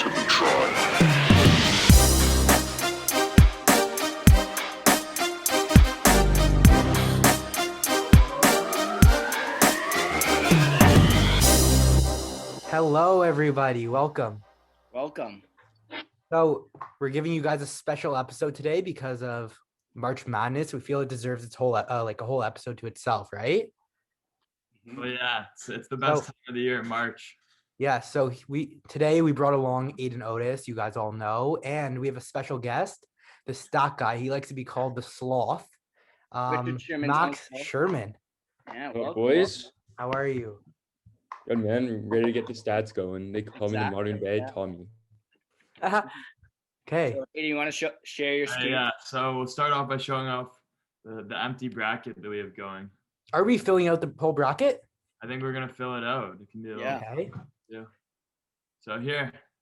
to be tried. Hello, everybody. Welcome. Welcome. So we're giving you guys a special episode today because of March Madness. We feel it deserves its whole like a whole episode to itself, right? Oh yeah, it's the best time of the year, March. Yeah. So today we brought along Aidan Otis, you guys all know, and we have a special guest, the stock guy. He likes to be called the sloth. Richard Sherman's Max uncle. Sherman. Yeah, Hello, welcome. boys. How are you? Good, man. Ready to get the stats going. They call me the modern day yeah. Tommy. Okay. So, Aidan, you want to share your screen? Yeah, so we'll start off by showing off the empty bracket that we have going. Are we filling out the whole bracket? I think we're gonna fill it out. It can be a little, Okay. yeah. So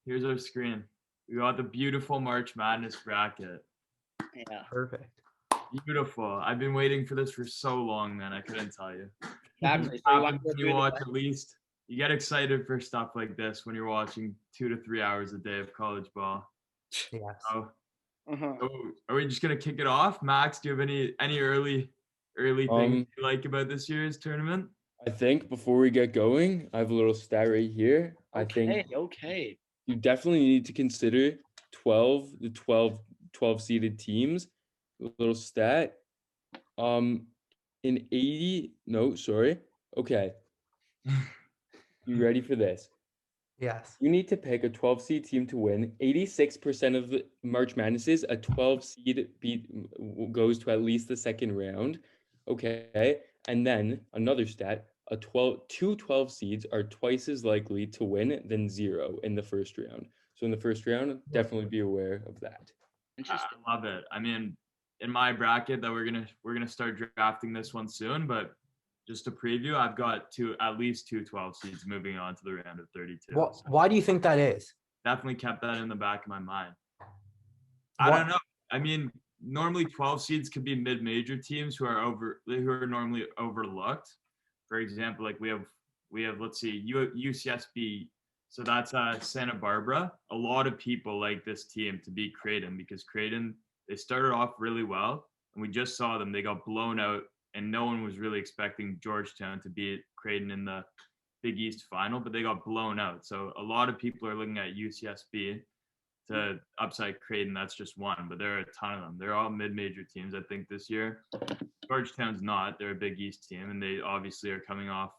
here's our screen. We got the beautiful March Madness bracket. Yeah. Perfect. Beautiful. I've been waiting for this for so long, man. I couldn't tell you. Exactly. So you want to go You through watch at least. You get excited for stuff like this when you're watching 2 to 3 hours a day of college ball. Yes. So, Uh-huh. are we just gonna kick it off? Max, do you have any early things you like about this year's tournament? I think before we get going, I have a little stat right here. I think Okay. you definitely need to consider 12 seeded teams. A little stat. In 80, no, sorry. Okay. You ready for this? Yes. You need to pick a 12 seed team to win. 86% of the March Madnesses, a 12 seed goes to at least the second round. Okay. And then another stat, two 12 seeds are twice as likely to win than 0 in the first round. So in the first round, definitely be aware of that. Interesting. I love it. I mean, in my bracket that we're gonna start drafting this one soon, but just to preview, I've got at least two 12 seeds moving on to the round of 32. So Why do you think that is? definitely kept that in the back of my mind. I don't know. I mean, normally 12 seeds could be mid-major teams who are normally overlooked. For example, like we have let's see, UCSB. So that's Santa Barbara. A lot of people like this team to beat Creighton because Creighton, they started off really well, and we just saw them. They got blown out, and no one was really expecting Georgetown to beat Creighton in the Big East final, but they got blown out. So a lot of people are looking at UCSB to upside Creighton. That's just one, but there are a ton of them. They're all mid-major teams, I think, this year. Georgetown's not. They're a Big East team, and they obviously are coming off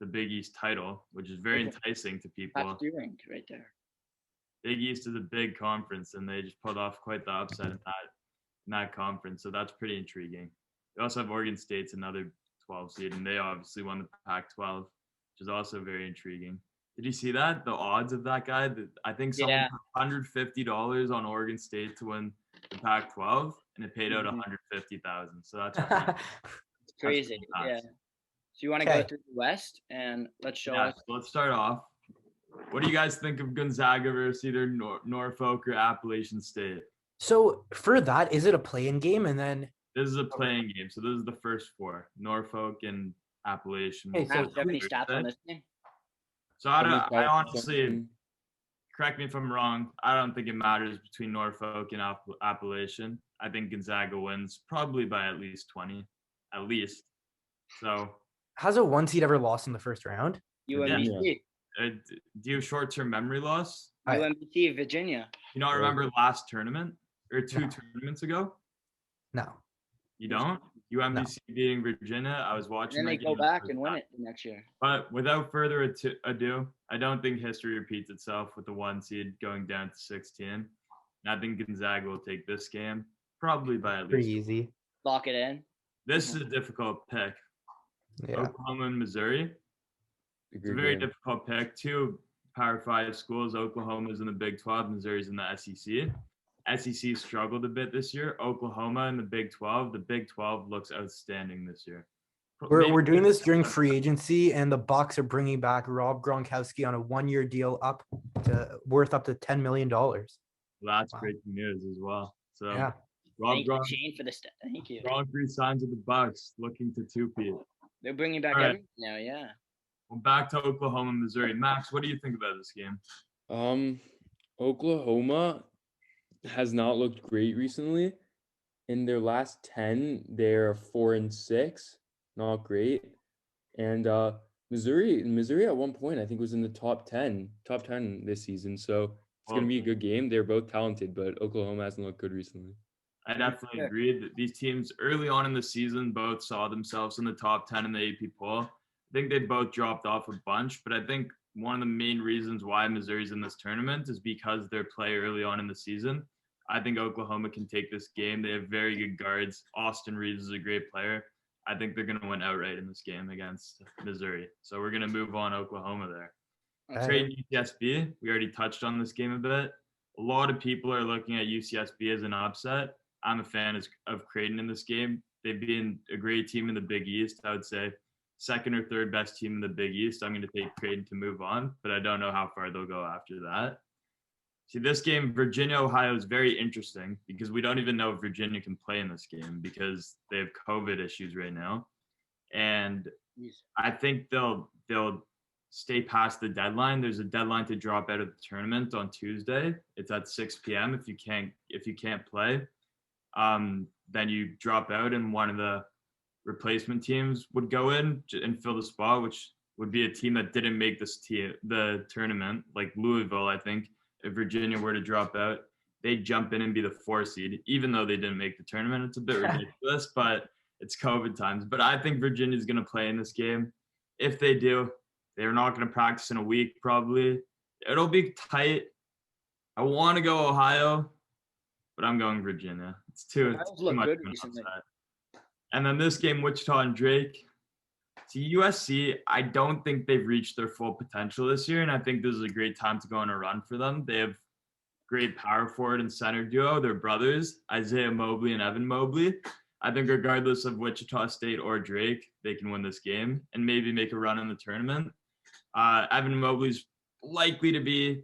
the Big East title, which is very enticing to people. That's your rank right there. Big East is a big conference, and they just pulled off quite the upset in that conference, so that's pretty intriguing. They also have Oregon State's another 12 seed, and they obviously won the Pac-12, which is also very intriguing. Did you see that? The odds of that guy? I think someone put $150 on Oregon State to win the Pac-12, and it paid out $150,000. So that's It's crazy. Yeah. So you want to go through the West, and let's show us. So let's start off. What do you guys think of Gonzaga versus either Norfolk or Appalachian State? So for that, is it a play-in game? And then this is a playing game. So this is the first four: Norfolk and Appalachian. Okay, Do you have any stats on this game? So I honestly, correct me if I'm wrong, I don't think it matters between Norfolk and Appalachian. I think Gonzaga wins probably by at least 20, at least. So has a 1 seed ever lost in the first round? UMBC. Do you have short-term memory loss? UMBC, Virginia. You don't remember last tournament or two tournaments ago? No. You don't? UMBC beating Virginia. I was watching. And then they go back and win it the next year. But without further ado, I don't think history repeats itself with the 1 seed going down to 16. And I think Gonzaga will take this game probably by at least. Pretty easy. Lock it in. This is a difficult pick. Yeah. Oklahoma and Missouri. It's a very difficult pick. 2 Power 5 schools. Oklahoma's in the Big 12. Missouri's in the SEC. SEC struggled a bit this year. Oklahoma in the Big 12. The Big 12 looks outstanding this year. We're doing this during free agency, and the Bucks are bringing back Rob Gronkowski on a 1-year deal worth up to $10 million. Well, that's great news as well. So yeah. Thank you, Shane, for the stat. Thank you. Gronk resigns with the Bucks, looking to 2-peat. They're bringing back everything now, yeah. Well, back to Oklahoma, Missouri. Max, what do you think about this game? Oklahoma has not looked great recently. In their last 10, they're 4-6, not great. And Missouri at one point I think was in the top 10 this season. So it's gonna Well, be a good game. They're both talented, but Oklahoma hasn't looked good recently. I definitely agree that these teams early on in the season both saw themselves in the top 10 in the AP poll. I think they both dropped off a bunch, but I think one of the main reasons why Missouri's in this tournament is because their play early on in the season. I think Oklahoma can take this game. They have very good guards. Austin Reeves is a great player. I think they're going to win outright in this game against Missouri. So we're going to move on Oklahoma there. Creighton UCSB, we already touched on this game a bit. A lot of people are looking at UCSB as an upset. I'm a fan of Creighton in this game. They've been a great team in the Big East. I would say second or third best team in the Big East. I'm going to take Creighton to move on, but I don't know how far they'll go after that. See, this game, Virginia, Ohio, is very interesting because we don't even know if Virginia can play in this game because they have COVID issues right now. And I think they'll stay past the deadline. There's a deadline to drop out of the tournament on Tuesday. It's at 6 p.m. If you can't play, then you drop out, and one of the replacement teams would go in and fill the spot, which would be a team that didn't make the tournament, like Louisville. I think if Virginia were to drop out, they'd jump in and be the 4 seed, even though they didn't make the tournament. It's a bit ridiculous, but it's COVID times. But I think Virginia's going to play in this game. If they do, they're not going to practice in a week, probably. It'll be tight. I want to go Ohio, but I'm going Virginia. It's too much of an upset. And then this game, Wichita and Drake. To USC, I don't think they've reached their full potential this year, and I think this is a great time to go on a run for them. They have great power forward and center duo. They're brothers, Isaiah Mobley and Evan Mobley. I think regardless of Wichita State or Drake, they can win this game and maybe make a run in the tournament. Evan Mobley's likely to be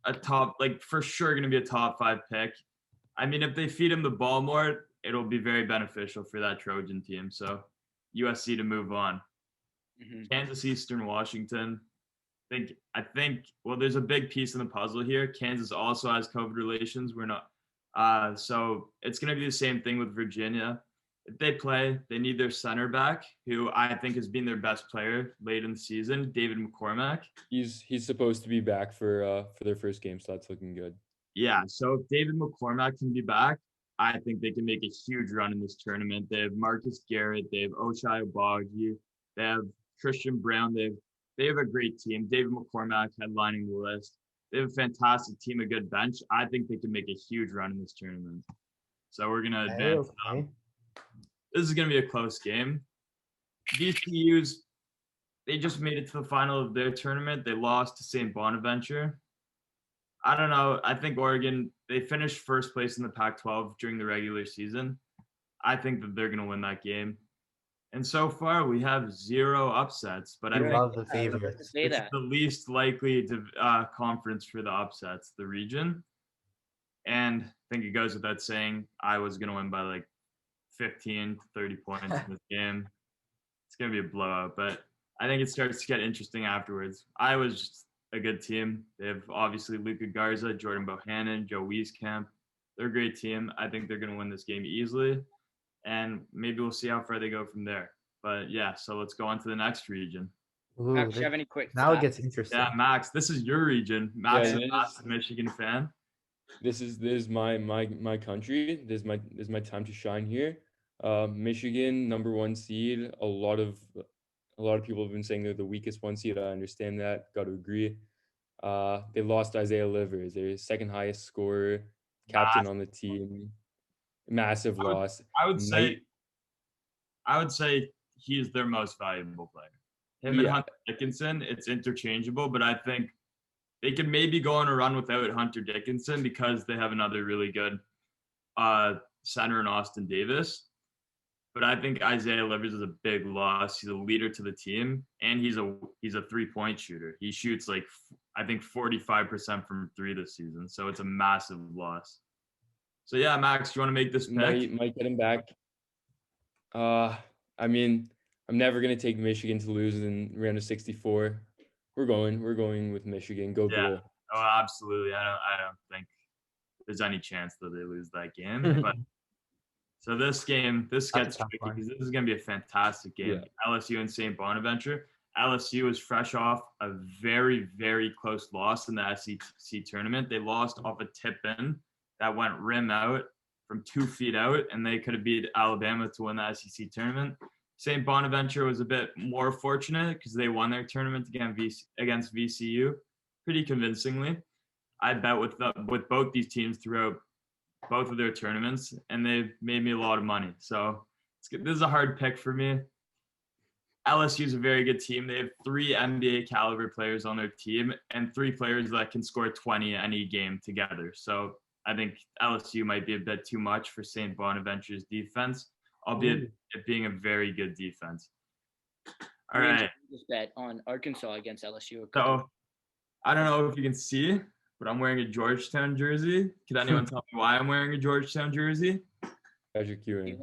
a top, like for sure going to be a top 5 pick. I mean, if they feed him the ball more, it'll be very beneficial for that Trojan team. So USC to move on. Kansas, Eastern Washington. I think. Well, there's a big piece in the puzzle here. Kansas also has COVID relations. We're not. So it's going to be the same thing with Virginia. If they play, they need their center back, who I think has been their best player late in the season, David McCormack. He's supposed to be back for their first game, so that's looking good. Yeah. So if David McCormack can be back, I think they can make a huge run in this tournament. They have Marcus Garrett. They have Ochai Obagi. They have Christian Brown. They have a great team. David McCormack headlining the list. They have a fantastic team, a good bench. I think they can make a huge run in this tournament. So we're going to advance. This is going to be a close game. VCU's, they just made it to the final of their tournament. They lost to St. Bonaventure. I don't know. I think Oregon, they finished first place in the Pac-12 during the regular season. I think that they're going to win that game. And so far, we have 0 upsets, but I love the favorites. It's the least likely conference for the upsets, the region. And I think it goes without saying, Iowa's going to win by like 15 to 30 points in this game. It's going to be a blowout, but I think it starts to get interesting afterwards. Iowa's just a good team. They have obviously Luka Garza, Jordan Bohannon, Joe Wieskamp. They're a great team. I think they're going to win this game easily. And maybe we'll see how far they go from there. But yeah, so let's go on to the next region. Ooh, Max, do you have any quick now stats? it gets interesting. Yeah, Max, this is your region. Max is a massive Michigan fan. This is my country. This is my time to shine here. Michigan, number 1 seed. A lot of people have been saying they're the weakest 1 seed. I understand that. Got to agree. They lost Isaiah Livers, their second highest scorer, captain on the team. Massive loss. I would say he's their most valuable player. Him and Hunter Dickinson, it's interchangeable, but I think they could maybe go on a run without Hunter Dickinson because they have another really good center in Austin Davis. But I think Isaiah Livers is a big loss. He's a leader to the team, and he's a 3-point shooter. He shoots like I think 45% from 3 this season, so it's a massive loss. So yeah, Max, do you want to make this pick? Might get him back. I mean, I'm never gonna take Michigan to lose in round of 64. We're going with Michigan. Go Blue. Oh, absolutely. I don't think there's any chance that they lose that game. But so this game, this That's a gets tough tricky one. because this is going to be a fantastic game. Yeah. LSU and St. Bonaventure. LSU is fresh off a very, very close loss in the SEC tournament. They lost off a tip-in that went rim out from 2 feet out, and they could have beat Alabama to win the SEC tournament. St. Bonaventure was a bit more fortunate because they won their tournament against VCU pretty convincingly. I bet with both these teams throughout both of their tournaments, and they've made me a lot of money. So this is a hard pick for me. LSU is a very good team. They have 3 NBA caliber players on their team and 3 players that can score 20 any game together. So I think LSU might be a bit too much for St. Bonaventure's defense, albeit it being a very good defense. All right. Just bet on Arkansas against LSU. So I don't know if you can see, but I'm wearing a Georgetown jersey. Can anyone tell me why I'm wearing a Georgetown jersey? Patrick Ewing.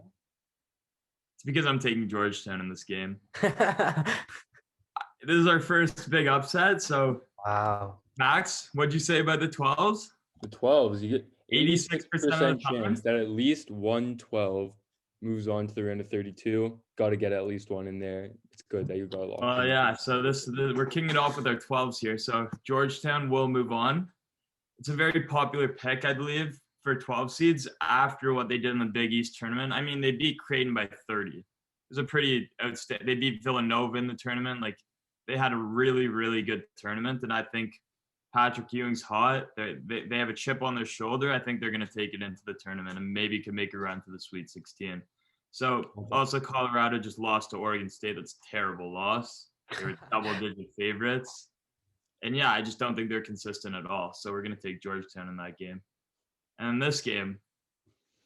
It's because I'm taking Georgetown in this game. This is our first big upset. So, Wow. Max, what'd you say about the 12s? The 12s, you get 86% of the time. chance that at least one 12 moves on to the round of 32. Got to get at least one in there. It's good that you got a lot. Oh, yeah. So we're kicking it off with our 12s here. So Georgetown will move on. It's a very popular pick, I believe, for 12 seeds after what they did in the Big East tournament. I mean, they beat Creighton by 30. It was a pretty outstanding. They beat Villanova in the tournament. Like, they had a really, really good tournament, and I think Patrick Ewing's hot. They have a chip on their shoulder. I think they're going to take it into the tournament and maybe could make a run to the Sweet 16. So also Colorado just lost to Oregon State. That's a terrible loss. They were double-digit favorites. And yeah, I just don't think they're consistent at all. So we're going to take Georgetown in that game. And in this game,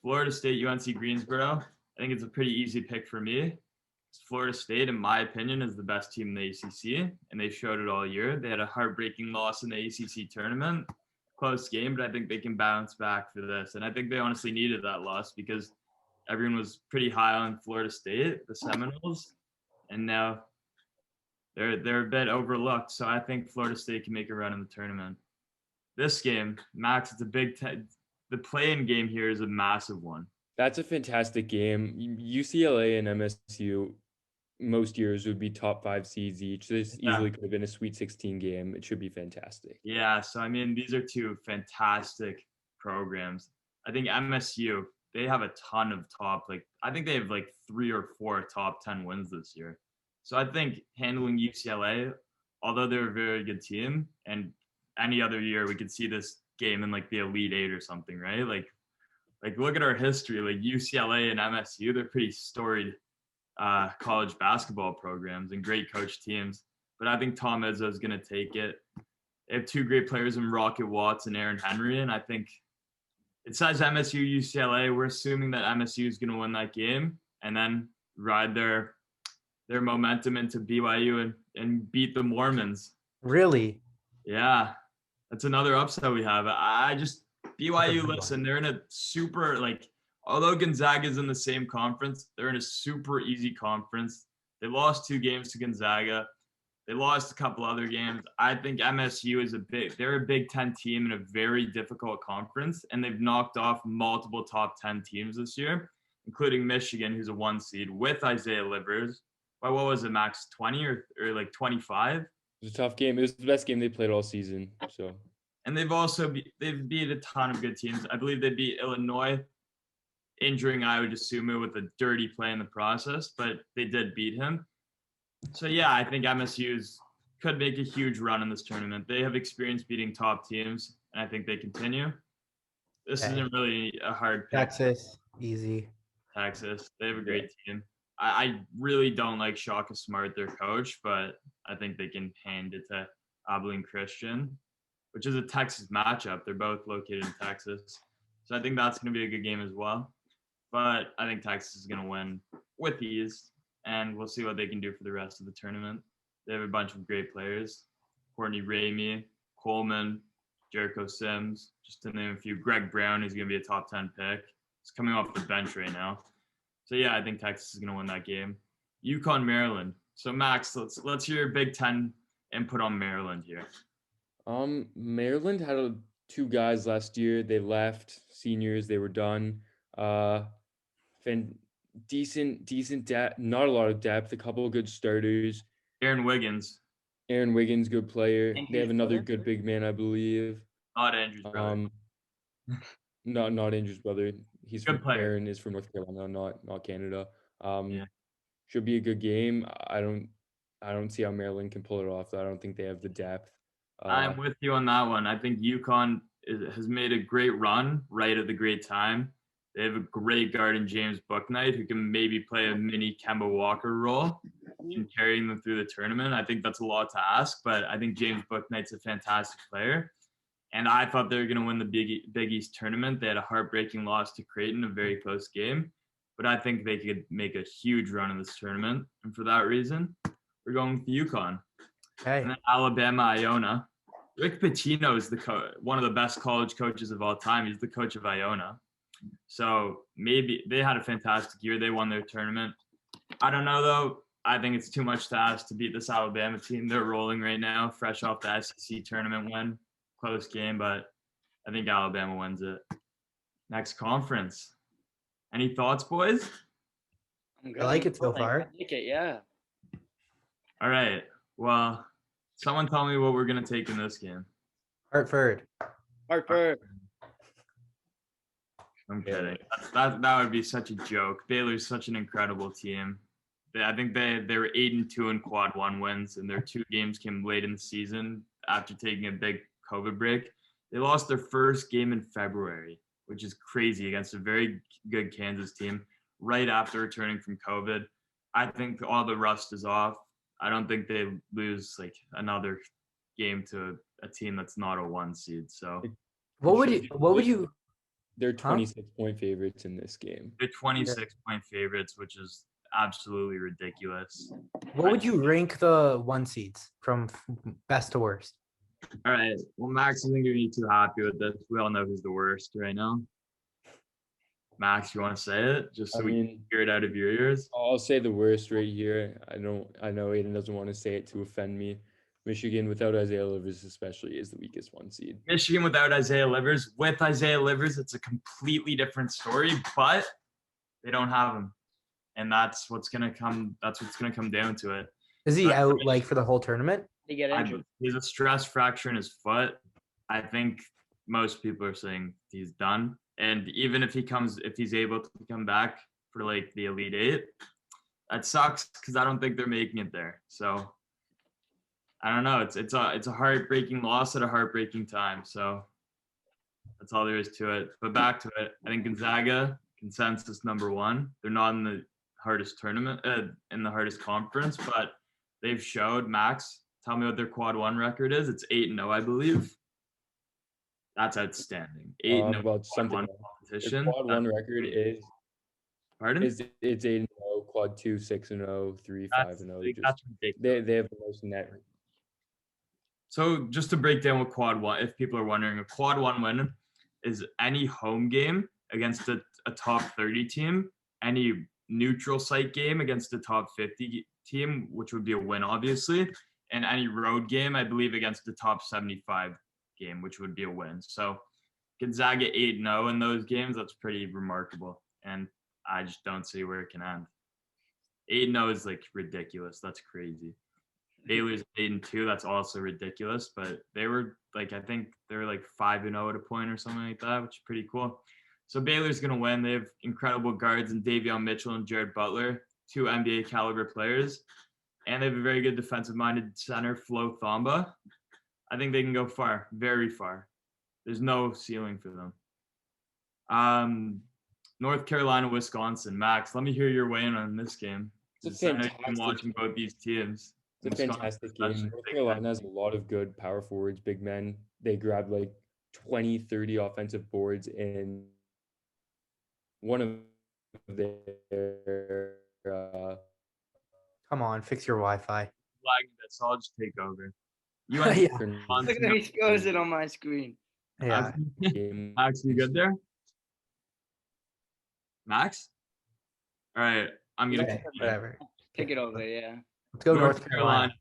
Florida State, UNC Greensboro, I think it's a pretty easy pick for me. Florida State, in my opinion, is the best team in the ACC, and they showed it all year. They had a heartbreaking loss in the ACC tournament, close game, but I think they can bounce back for this. And I think they honestly needed that loss because everyone was pretty high on Florida State, the Seminoles, and now they're a bit overlooked. So I think Florida State can make a run in the tournament. This game, Max, it's a the play-in game here is a massive one. That's a fantastic game. UCLA and MSU most years would be top 5 seeds each. This easily could have been a Sweet 16 game. It should be fantastic. Yeah, so I mean, these are 2 fantastic programs. I think MSU, they have a ton of I think they have 3 or 4 top 10 wins this year. So I think handling UCLA, although they're a very good team, and any other year we could see this game in the Elite 8 or something, right? Like look at our history. UCLA and MSU, they're pretty storied college basketball programs and great coach teams. But I think Tom Izzo is going to take it. They have 2 great players in Rocket Watts and Aaron Henry, and I think it says MSU UCLA. We're assuming that MSU is going to win that game and then ride their momentum into BYU and beat the Mormons. Really? Yeah, that's another upset we have. BYU, listen, they're in a super, although Gonzaga is in the same conference, they're in a super easy conference. They lost 2 games to Gonzaga. They lost a couple other games. I think MSU is they're a Big Ten team in a very difficult conference, and they've knocked off multiple top 10 teams this year, including Michigan, who's a 1 seed, with Isaiah Livers. By what was it, Max, 20 or 25? It was a tough game. It was the best game they played all season. So. And they've beat a ton of good teams. I believe they beat Illinois, injuring Iowa DeSumo with a dirty play in the process, but they did beat him. So yeah, I think MSU's could make a huge run in this tournament. They have experience beating top teams, and I think they continue. This isn't really a hard pick. Texas, easy. Texas, they have a great team. I really don't like Shaka Smart, their coach, but I think they can hand it to Abilene Christian, which is a Texas matchup. They're both located in Texas. So I think that's going to be a good game as well. But I think Texas is going to win with ease, and we'll see what they can do for the rest of the tournament. They have a bunch of great players. Courtney Ramey, Coleman, Jericho Sims, just to name a few. Greg Brown, who's going to be a top 10 pick. He's coming off the bench right now. So yeah, I think Texas is going to win that game. UConn, Maryland. So Max, let's hear your Big Ten input on Maryland here. Maryland had two guys last year. They left, seniors. They were done. Decent depth. Not a lot of depth. A couple of good starters. Aaron Wiggins, Aaron Wiggins, good player. They have Andrew's another brother? good big man, I believe. not Andrew's brother. Not Andrew's brother. He's Good from player. Aaron is from North Carolina, not Canada. Yeah. Should be a good game. I don't see how Maryland can pull it off. I don't think they have the depth. I'm with you on that one. I think UConn has made a great run right at the great time. They have a great guard in James Bouknight who can maybe play a mini Kemba Walker role in carrying them through the tournament. I think that's a lot to ask, but I think James Bouknight's a fantastic player. And I thought they were going to win the Big East tournament. They had a heartbreaking loss to Creighton, a very close game. But I think they could make a huge run in this tournament. And for that reason, we're going with UConn. Okay. And then Alabama, Iona. Rick Pitino is one of the best college coaches of all time. He's the coach of Iona. So maybe they had a fantastic year. They won their tournament. I don't know, though. I think it's too much to ask to beat this Alabama team. They're rolling right now, fresh off the SEC tournament win. Close game, but I think Alabama wins it. Next conference. Any thoughts, boys? I like it so far. I like it, yeah. All right. Well, someone tell me what we're going to take in this game. Hartford. Hartford. I'm kidding. That would be such a joke. Baylor's such an incredible team. I think they were 8-2 in quad one wins, and their two games came late in the season after taking a big COVID break. They lost their first game in February, which is crazy, against a very good Kansas team right after returning from COVID. I think all the rust is off. I don't think they lose like another game to a team that's not a 1 seed. So What would you They're 26-point favorites in this game. they're 26-point favorites, which is absolutely ridiculous. what would you rank the 1 seeds from best to worst? All right. Well, Max isn't going to be too happy with this. We all know who's the worst right now. Max, you want to say it just so we can hear it out of your ears? I'll say the worst right here. I know Aidan doesn't want to say it to offend me. Michigan without Isaiah Livers especially is the weakest 1 seed. Michigan without Isaiah Livers. With Isaiah Livers, it's a completely different story, but they don't have him. And that's what's gonna come down to it. Is he out like for the whole tournament? He get injured. He's a stress fracture in his foot. I think most people are saying he's done. And even if he's able to come back for like the Elite Eight, that sucks because I don't think they're making it there. So I don't know. It's a heartbreaking loss at a heartbreaking time. So that's all there is to it. But back to it. I think Gonzaga, consensus number 1. They're not in the hardest tournament, in the hardest conference, but they've showed. Max, tell me what their quad 1 record is. It's 8-0, I believe. That's outstanding. 8-0 about something. competition. Their quad 1 record is. Pardon? It's 8-0, quad 2 6-0, 3 5-0. That's ridiculous. They have the most net. So just to break down what quad 1, if people are wondering, a quad 1 win is any home game against a top 30 team, any neutral site game against a top 50 team, which would be a win, obviously, and any road game, I believe, against the top 75 game, which would be a win. So Gonzaga 8-0 in those games, that's pretty remarkable. And I just don't see where it can end. 8-0 is like ridiculous. That's crazy. Baylor's 8-2, that's also ridiculous. But they were like, I think they were like 5-0 at a point or something like that, which is pretty cool. So Baylor's going to win. They have incredible guards in Davion Mitchell and Jared Butler, 2 NBA caliber players. And they have a very good defensive-minded center, Flo Thamba. I think they can go far, very far. There's no ceiling for them. North Carolina, Wisconsin. Max, let me hear your weigh in on this game. It's a I know you've been fantastic watching both these teams. It's a fantastic game. North Carolina has a lot of good power forwards, big men. They grab like 20, 30 offensive boards in one of their Come on, fix your Wi-Fi. Lagging bit, so I'll just take over. You Yeah. Look at me expose it on my screen. Yeah. Max, you good there? Max? All right, I'm gonna Okay, whatever. Take it over, yeah. Let's go North Carolina.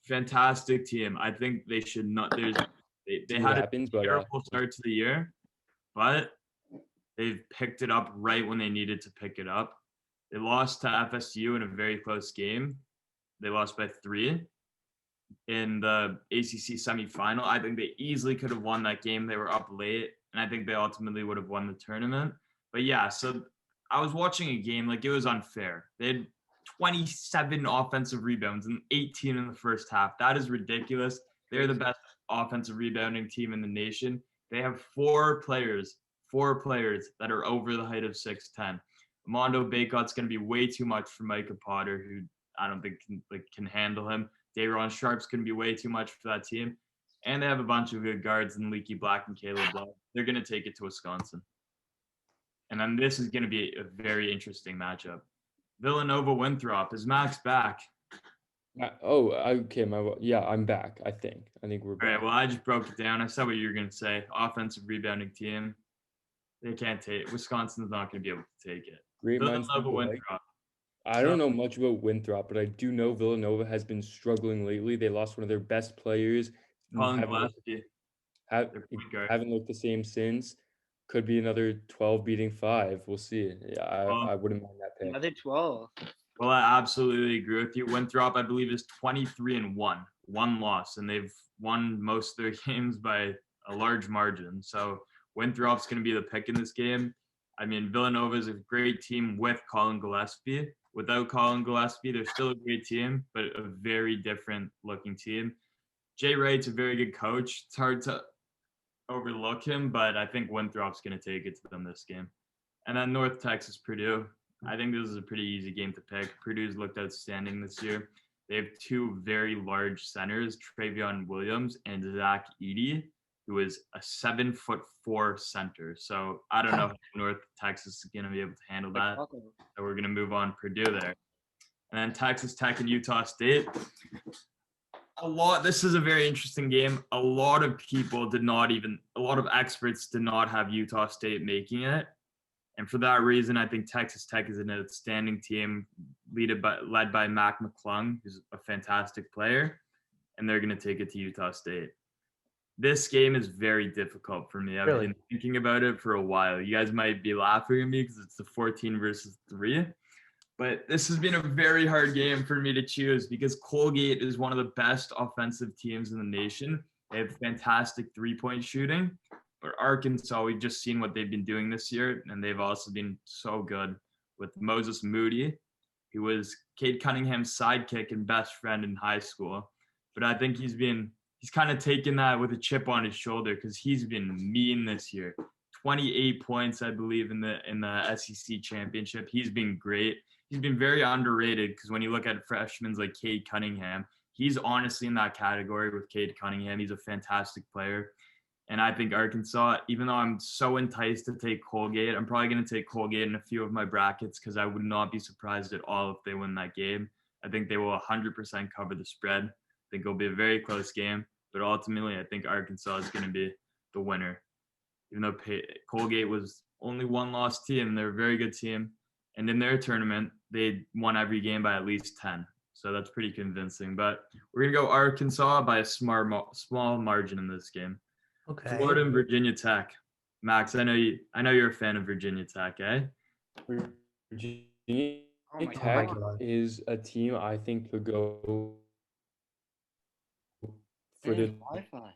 Fantastic team. I think they should not. They see what had a happens. But terrible start to the year, but they've picked it up right when they needed to pick it up. They lost to FSU in a very close game. They lost by 3 in the ACC semifinal. I think they easily could have won that game. They were up late, and I think they ultimately would have won the tournament. But yeah, so I was watching a game like it was unfair. They had 27 offensive rebounds and 18 in the first half. That is ridiculous. They're the best offensive rebounding team in the nation. They have 4 players that are over the height of 6'10". Mondo Baycott's going to be way too much for Micah Potter, who I don't think can handle him. Dayron Sharp's going to be way too much for that team. And they have a bunch of good guards in Leaky Black and Caleb Love. They're going to take it to Wisconsin. And then this is going to be a very interesting matchup. Villanova Winthrop. Is Max back? Okay. I'm back. I think we're back. All right. Well, I just broke it down. I saw what you were going to say. Offensive rebounding team. They can't take it. Wisconsin's not going to be able to take it. Great minds Villanova think alike. Winthrop. I don't know much about Winthrop, but I do know Villanova has been struggling lately. They lost one of their best players. Colin Gillespie. Haven't looked the same since. Could be another 12 beating 5. We'll see. Yeah, I wouldn't mind that pick. Another 12. Well, I absolutely agree with you. Winthrop, I believe, is 23-1, one loss, and they've won most of their games by a large margin. So Winthrop's going to be the pick in this game. I mean, Villanova is a great team with Colin Gillespie. Without Colin Gillespie, they're still a great team, but a very different looking team. Jay Wright's a very good coach. It's hard to overlook him, but I think Winthrop's going to take it to them this game. And then North Texas, Purdue. I think this is a pretty easy game to pick. Purdue's looked outstanding this year. They have 2 very large centers, Travion Williams and Zach Edey, who is a 7'4" center. So I don't know if North Texas is going to be able to handle that. So we're going to move on Purdue there. And then Texas Tech and Utah State. This is a very interesting game. A lot of experts did not have Utah State making it. And for that reason, I think Texas Tech is an outstanding team led by Mac McClung, who's a fantastic player. And they're going to take it to Utah State. This game is very difficult for me. I've been thinking about it for a while. You guys might be laughing at me because it's the 14 versus 3. But this has been a very hard game for me to choose because Colgate is one of the best offensive teams in the nation. They have fantastic 3-point shooting. But Arkansas, we've just seen what they've been doing this year, and they've also been so good with Moses Moody, who was Cade Cunningham's sidekick and best friend in high school. But I think he's kind of taken that with a chip on his shoulder because he's been mean this year. 28 points, I believe, in the SEC championship. He's been great. He's been very underrated because when you look at freshmen like Cade Cunningham, he's honestly in that category with Cade Cunningham. He's a fantastic player. And I think Arkansas, even though I'm so enticed to take Colgate, I'm probably going to take Colgate in a few of my brackets because I would not be surprised at all if they win that game. I think they will 100% cover the spread. I think it'll be a very close game. But ultimately, I think Arkansas is going to be the winner. Even though Colgate was only one loss team, they're a very good team. And in their tournament, they won every game by at least 10. So that's pretty convincing. But we're going to go Arkansas by a small margin in this game. Okay. Florida and Virginia Tech. Max, I know you're a fan of Virginia Tech, eh? Virginia Tech is a team I think could go for the Wi-Fi.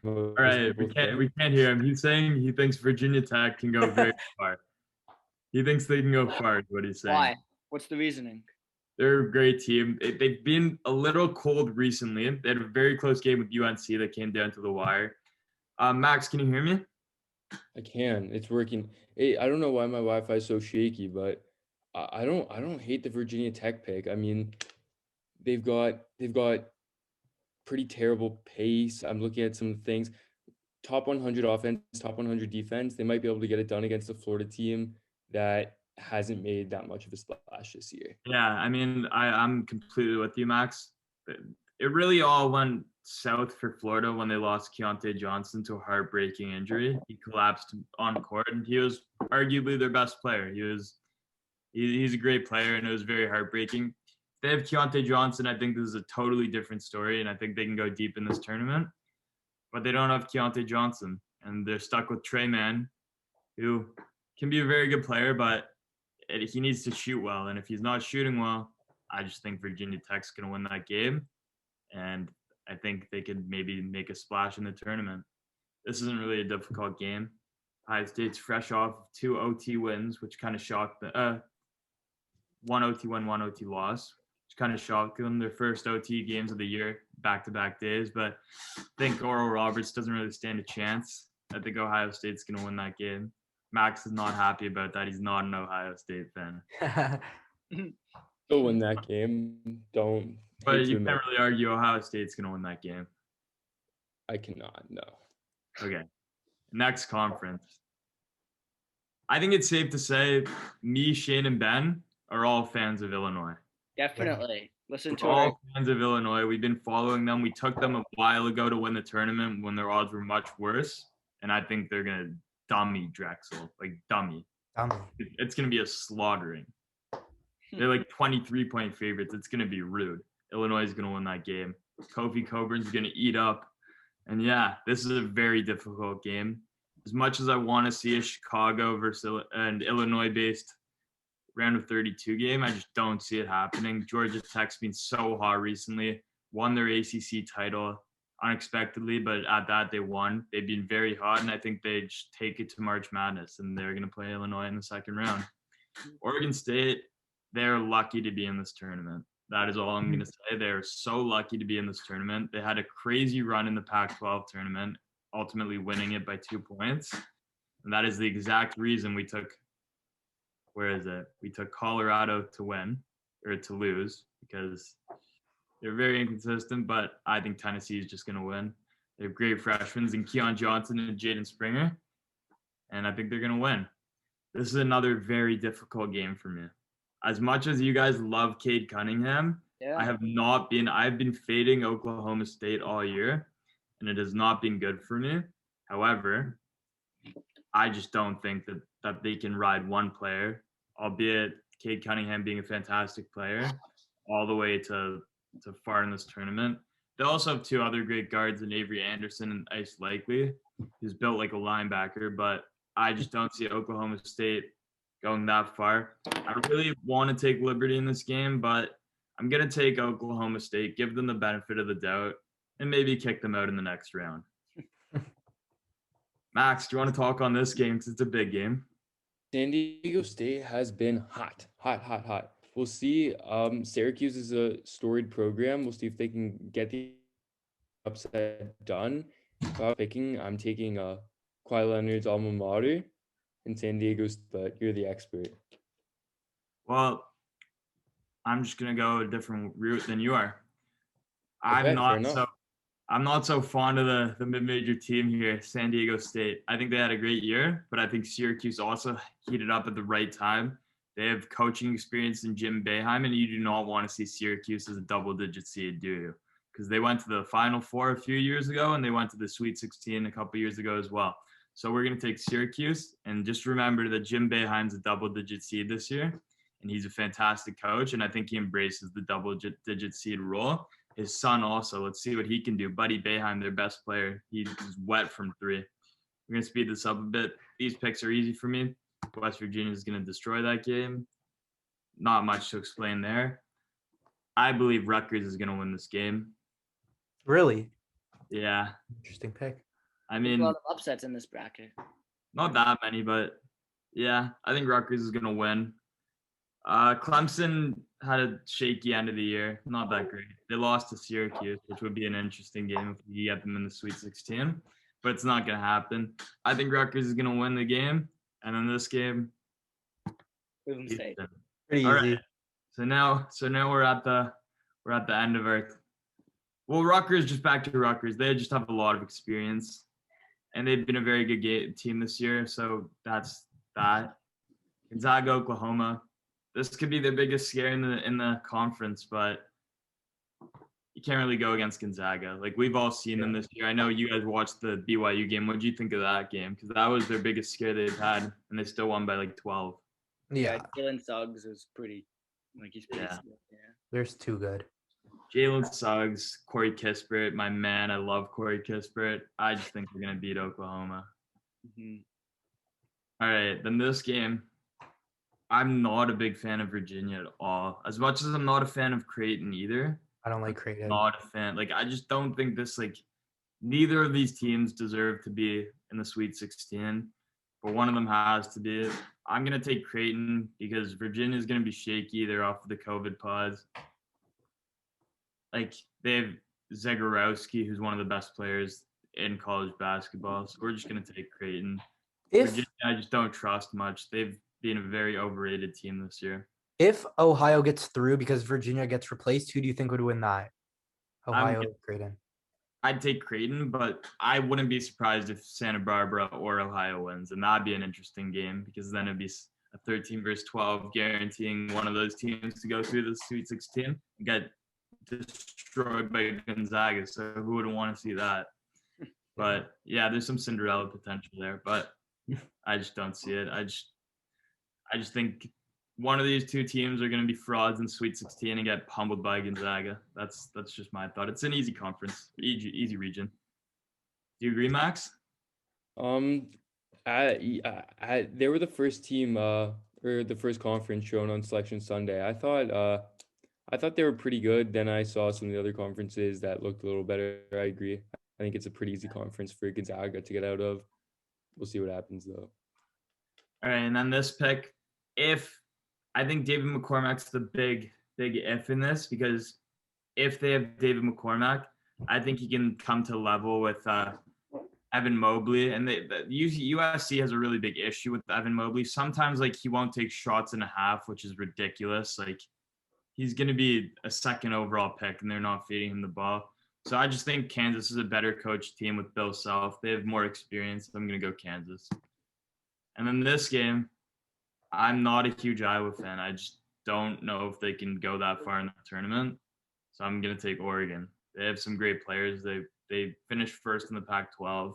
All right, we can't hear him. He's saying he thinks Virginia Tech can go very far. He thinks they can go far, is what he's saying. Why? What's the reasoning? They're a great team. They've been a little cold recently. They had a very close game with UNC that came down to the wire. Max, can you hear me? I can. It's working. I don't know why my Wi-Fi is so shaky, but I don't hate the Virginia Tech pick. I mean, they've got pretty terrible pace. I'm looking at some things. Top 100 offense, top 100 defense. They might be able to get it done against a Florida team that hasn't made that much of a splash this year. Yeah, I mean, I'm completely with you, Max. It really all went south for Florida when they lost Keontae Johnson to a heartbreaking injury. He collapsed on court, and he was arguably their best player. He's a great player, and it was very heartbreaking. they have Keontae Johnson, I think this is a totally different story, and I think they can go deep in this tournament. But they don't have Keontae Johnson, and they're stuck with Trey Mann, who can be a very good player, but he needs to shoot well. And if he's not shooting well, I just think Virginia Tech's going to win that game. And I think they could maybe make a splash in the tournament. This isn't really a difficult game. Ohio State's fresh off 2 OT wins, which kind of shocked them. 1 OT win, 1 OT loss, which kind of shocked them. Their first OT games of the year, back-to-back days. But I think Oral Roberts doesn't really stand a chance. I think Ohio State's going to win that game. Max is not happy about that. He's not an Ohio State fan. They'll win that game. Don't. But you can't really argue Ohio State's going to win that game. I cannot, no. Okay. Next conference. I think it's safe to say me, Shane, and Ben are all fans of Illinois. Definitely. Listen to We're all it. fans of Illinois. We've been following them. We took them a while ago to win the tournament when their odds were much worse. And I think they're going to dummy Drexel. Like, dummy. It's going to be a slaughtering. They're like 23-point favorites. It's going to be rude. Illinois is going to win that game. Kofi Coburn's going to eat up. And yeah, this is a very difficult game. As much as I want to see a Chicago versus an Illinois-based round of 32 game, I just don't see it happening. Georgia Tech's been so hot recently, won their ACC title unexpectedly, but at that they won. They've been very hot, and I think they just take it to March Madness, and they're going to play Illinois in the second round. Oregon State, they're lucky to be in this tournament. That is all I'm going to say. They're so lucky to be in this tournament. They had a crazy run in the Pac-12 tournament, ultimately winning it by 2 points. And that is the exact reason we took, we took Colorado to win, or to lose, because they're very inconsistent, but I think Tennessee is just going to win. They have great freshmen in Keon Johnson and Jaden Springer, and I think they're going to win. This is another very difficult game for me. As much as you guys love Cade Cunningham, Yeah. I've been fading Oklahoma State all year, and it has not been good for me. However, I just don't think that they can ride one player, albeit Cade Cunningham being a fantastic player, all the way to far in this tournament. They also have 2 other great guards in Avery Anderson and Ice Likely, who's built like a linebacker, but I just don't see Oklahoma State going that far. I really want to take liberty in this game, but I'm going to take Oklahoma State, give them the benefit of the doubt, and maybe kick them out in the next round. Max, do you want to talk on this game because it's a big game? San Diego State has been hot. We'll see. Syracuse is a storied program. We'll see if they can get the upset done. I'm taking Kawhi Leonard's alma mater in San Diego, but you're the expert. Well, I'm just gonna go a different route than you are. Okay, I'm not so fond of the mid-major team here, San Diego State. I think they had a great year, but I think Syracuse also heated up at the right time. They have coaching experience in Jim Boeheim, and you do not want to see Syracuse as a double-digit seed, do you? Because they went to the Final Four a few years ago, and they went to the Sweet 16 a couple years ago as well. So we're going to take Syracuse, and just remember that Jim Boeheim's a double-digit seed this year, and he's a fantastic coach, and I think he embraces the double-digit seed role. His son also, let's see what he can do. Buddy Boeheim, their best player, he's wet from 3. We're going to speed this up a bit. These picks are easy for me. West Virginia is going to destroy that game. Not much to explain there. I believe Rutgers is going to win this game. Really? Yeah. Interesting pick. I mean, a lot of upsets in this bracket. Not that many, but yeah, I think Rutgers is going to win. Clemson had a shaky end of the year. Not that great. They lost to Syracuse, which would be an interesting game if we get them in the Sweet 16, but it's not going to happen. I think Rutgers is going to win the game, and in this game, Pretty easy. Right. So now we're at the end of our. Well, Rutgers, just back to Rutgers. They just have a lot of experience, and they've been a very good team this year. So that's that. Gonzaga, Oklahoma. This could be their biggest scare in the conference, but you can't really go against Gonzaga. Like, we've all seen them this year. I know you guys watched the BYU game. What did you think of that game? Because that was their biggest scare they've had, and they still won by like 12. Yeah. Jalen Suggs was pretty Like he's pretty Yeah. sick, yeah. There's too good. Jalen Suggs, Corey Kispert, my man. I love Corey Kispert. I just think we're going to beat Oklahoma. Mhm. All right, then this game, I'm not a big fan of Virginia at all. As much as I'm not a fan of Creighton either. I don't like Creighton. Not a fan. Like, I just don't think neither of these teams deserve to be in the Sweet 16, but one of them has to be. I'm going to take Creighton because Virginia is going to be shaky. They're off of the COVID pods. Like, they have Zagorowski, who's one of the best players in college basketball. So we're just going to take Creighton. Virginia, I just don't trust much. They've been a very overrated team this year. If Ohio gets through because Virginia gets replaced, who do you think would win that? Ohio or Creighton? I'd take Creighton, but I wouldn't be surprised if Santa Barbara or Ohio wins. And that'd be an interesting game because then it'd be a 13 versus 12, guaranteeing one of those teams to go through the Sweet 16 and get destroyed by Gonzaga. So who wouldn't want to see that? But yeah, there's some Cinderella potential there, but I just don't see it. I just think one of these two teams are going to be frauds in Sweet 16 and get pummeled by Gonzaga. That's just my thought. It's an easy conference, easy region. Do you agree, Max? They were the first team or the first conference shown on Selection Sunday. I thought they were pretty good. Then I saw some of the other conferences that looked a little better. I agree. I think it's a pretty easy conference for Gonzaga to get out of. We'll see what happens though. All right, and then this pick, I think David McCormack's the big if in this, because if they have David McCormack, I think he can come to level with Evan Mobley. And USC has a really big issue with Evan Mobley. Sometimes like he won't take shots and a half, which is ridiculous. Like he's going to be a second overall pick and they're not feeding him the ball. So I just think Kansas is a better coach team with Bill Self. They have more experience. I'm going to go Kansas. And then this game, I'm not a huge Iowa fan. I just don't know if they can go that far in the tournament. So I'm going to take Oregon. They have some great players. They finished first in the Pac-12.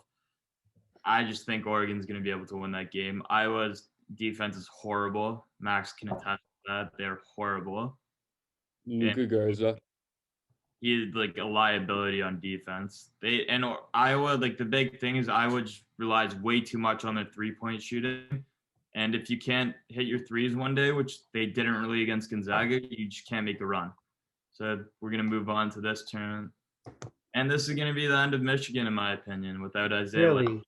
I just think Oregon's going to be able to win that game. Iowa's defense is horrible. Max can attest to that. They're horrible. Luka Garza. He's like a liability on defense. Iowa, like the big thing is Iowa just relies way too much on their 3-point shooting. And if you can't hit your threes one day, which they didn't really against Gonzaga, you just can't make a run. So we're going to move on to this tournament. And this is going to be the end of Michigan, in my opinion, without Isaiah. Really?